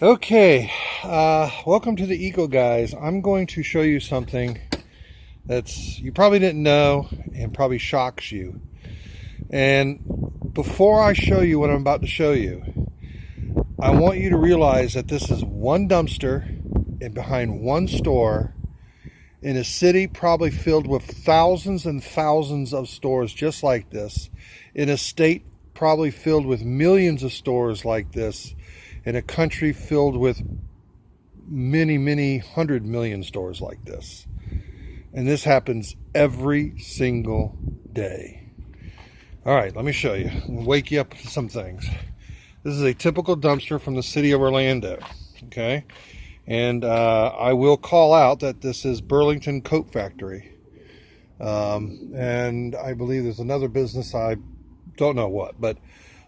Okay, welcome to the Eco Guys. I'm going to show you something that's you probably didn't know and probably shocks you. And before I show you what I'm about to show you, I want you to realize that this is one dumpster and behind one store in a city probably filled with thousands and thousands of stores just like this, in a state probably filled with millions of stores like this, in a country filled with many 100 million stores like this. And this happens every single day. All right, let me show you. I'll wake you up to some things. This is a typical dumpster from the city of Orlando, okay? And I will call out that this is Burlington Coat Factory. And I believe there's another business, I don't know what, but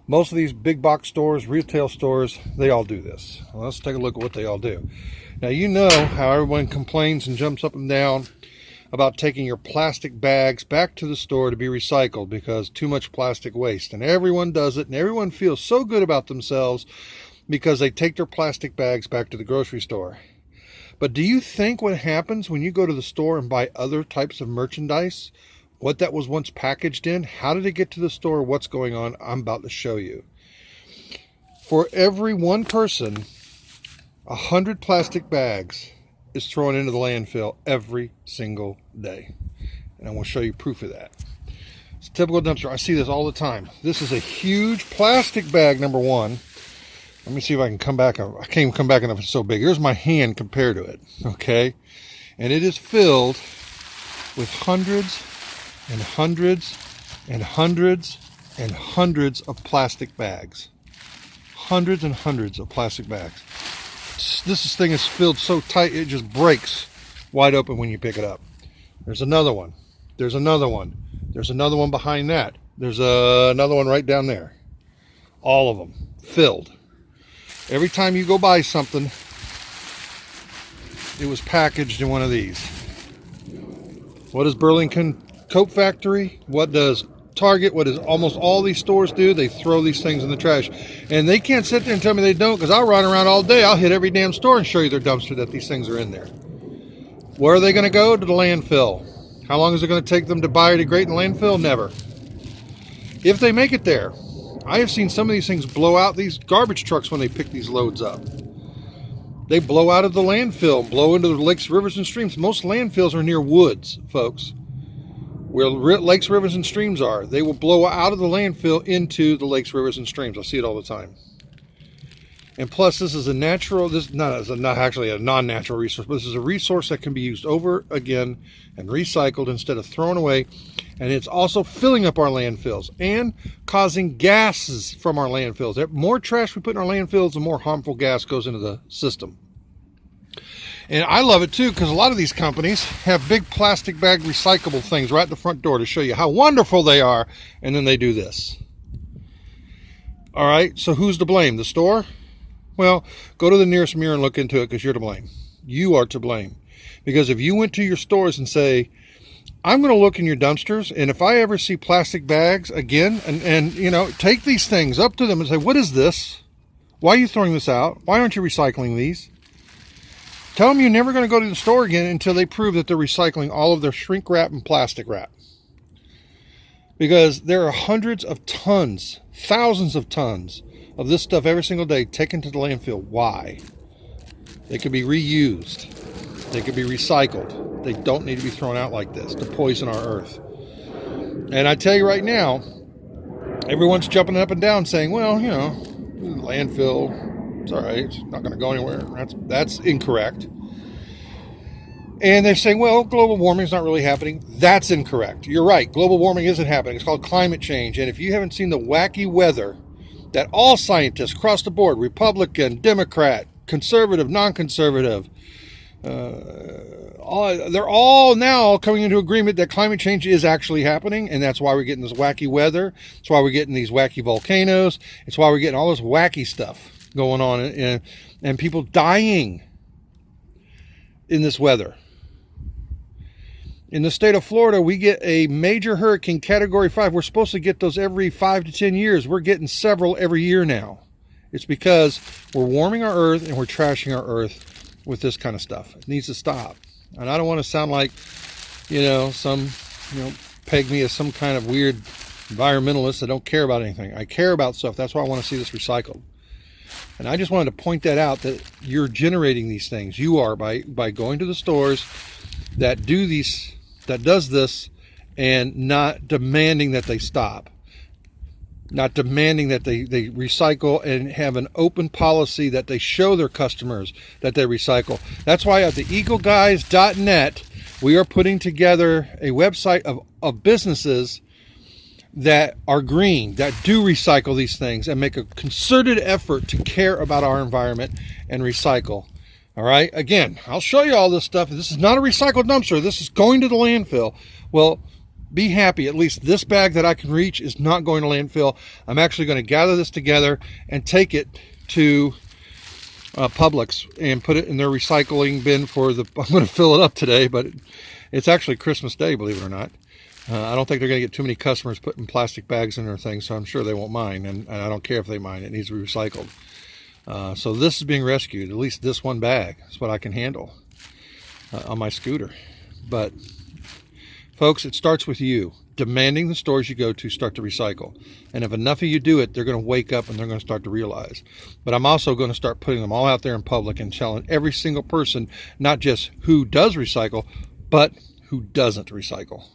most of these big box stores, retail stores, they all do this. Well, let's take a look at what they all do. Now, you know how everyone complains and jumps up and down about taking your plastic bags back to the store to be recycled because too much plastic waste. And everyone does it, and everyone feels so good about themselves because they take their plastic bags back to the grocery store. But do you think what happens when you go to the store and buy other types of merchandise? What that was once packaged in, how did it get to the store, what's going on? I'm about to show you. For every one person, 100 plastic bags is thrown into the landfill every single day. And I will show you proof of that. It's a typical dumpster. I see this all the time. This is a huge plastic bag, number one. Let me see if I can come back. I can't even come back enough. It's so big. Here's my hand compared to it, okay? And it is filled with hundreds and hundreds and hundreds and hundreds of plastic bags. Hundreds and hundreds of plastic bags. This thing is filled so tight it just breaks wide open when you pick it up. There's another one. There's another one. There's another one behind that. There's another one right down there. All of them filled. Every time you go buy something, it was packaged in one of these. What does Burlington Coat Factory, what does Target, what does almost all these stores do? They throw these things in the trash. And they can't sit there and tell me they don't, because I'll run around all day. I'll hit every damn store and show you their dumpster that these things are in there. Where are they going to go? To the landfill. How long is it going to take them to biodegrade in the landfill? Never. If they make it there. I have seen some of these things blow out these garbage trucks when they pick these loads up. They blow out of the landfill, blow into the lakes, rivers, and streams. Most landfills are near woods, folks. Where lakes, rivers, and streams are, they will blow out of the landfill into the lakes, rivers, and streams. I see it all the time. And plus, this is a natural, this is not actually a non-natural resource, but this is a resource that can be used over again and recycled instead of thrown away. And it's also filling up our landfills and causing gases from our landfills. The more trash we put in our landfills, the more harmful gas goes into the system. And I love it too, because a lot of these companies have big plastic bag recyclable things right at the front door to show you how wonderful they are. And then they do this. All right, so who's to blame? The store? Well, go to the nearest mirror and look into it, because you're to blame. You are to blame. Because if you went to your stores and say, I'm going to look in your dumpsters, and if I ever see plastic bags again, and you know, take these things up to them and say, what is this? Why are you throwing this out? Why aren't you recycling these? Tell them you're never going to go to the store again until they prove that they're recycling all of their shrink wrap and plastic wrap. Because there are hundreds of tons, thousands of tons of this stuff every single day taken to the landfill. Why? They could be reused. They could be recycled. They don't need to be thrown out like this to poison our earth. And I tell you right now, everyone's jumping up and down saying, well, you know, landfill, it's all right, it's not going to go anywhere. That's incorrect. And they're saying, well, global warming is not really happening. That's incorrect. You're right. Global warming isn't happening. It's called climate change. And if you haven't seen the wacky weather that all scientists across the board, Republican, Democrat, conservative, non-conservative, they're all now coming into agreement that climate change is actually happening, and that's why we're getting this wacky weather. It's why we're getting these wacky volcanoes. It's why we're getting all this wacky stuff going on, and people dying in this weather. In the state of Florida, we get a major hurricane, Category 5. We're supposed to get those every 5 to 10 years. We're getting several every year now. It's because we're warming our earth and we're trashing our earth with this kind of stuff. It needs to stop. And I don't want to sound like, peg me as some kind of weird environmentalist that don't care about anything. I care about stuff. That's why I want to see this recycled. And I just wanted to point that out, that you're generating these things. You are, by going to the stores that does this, and not demanding that they stop. Not demanding that they recycle, and have an open policy that they show their customers that they recycle. That's why at the eagleguys.net, we are putting together a website of businesses that are green, that do recycle these things and make a concerted effort to care about our environment and recycle. All right. Again, I'll show you all this stuff. This is not a recycled dumpster. This is going to the landfill. Well, be happy. At least this bag that I can reach is not going to landfill. I'm actually going to gather this together and take it to Publix and put it in their recycling bin I'm going to fill it up today, but it's actually Christmas Day, believe it or not. I don't think they're going to get too many customers putting plastic bags in their things, so I'm sure they won't mind, and I don't care if they mind. It needs to be recycled. So this is being rescued, at least this one bag. That's what I can handle on my scooter. But, folks, it starts with you. Demanding the stores you go to start to recycle. And if enough of you do it, they're going to wake up and they're going to start to realize. But I'm also going to start putting them all out there in public and telling every single person, not just who does recycle, but who doesn't recycle.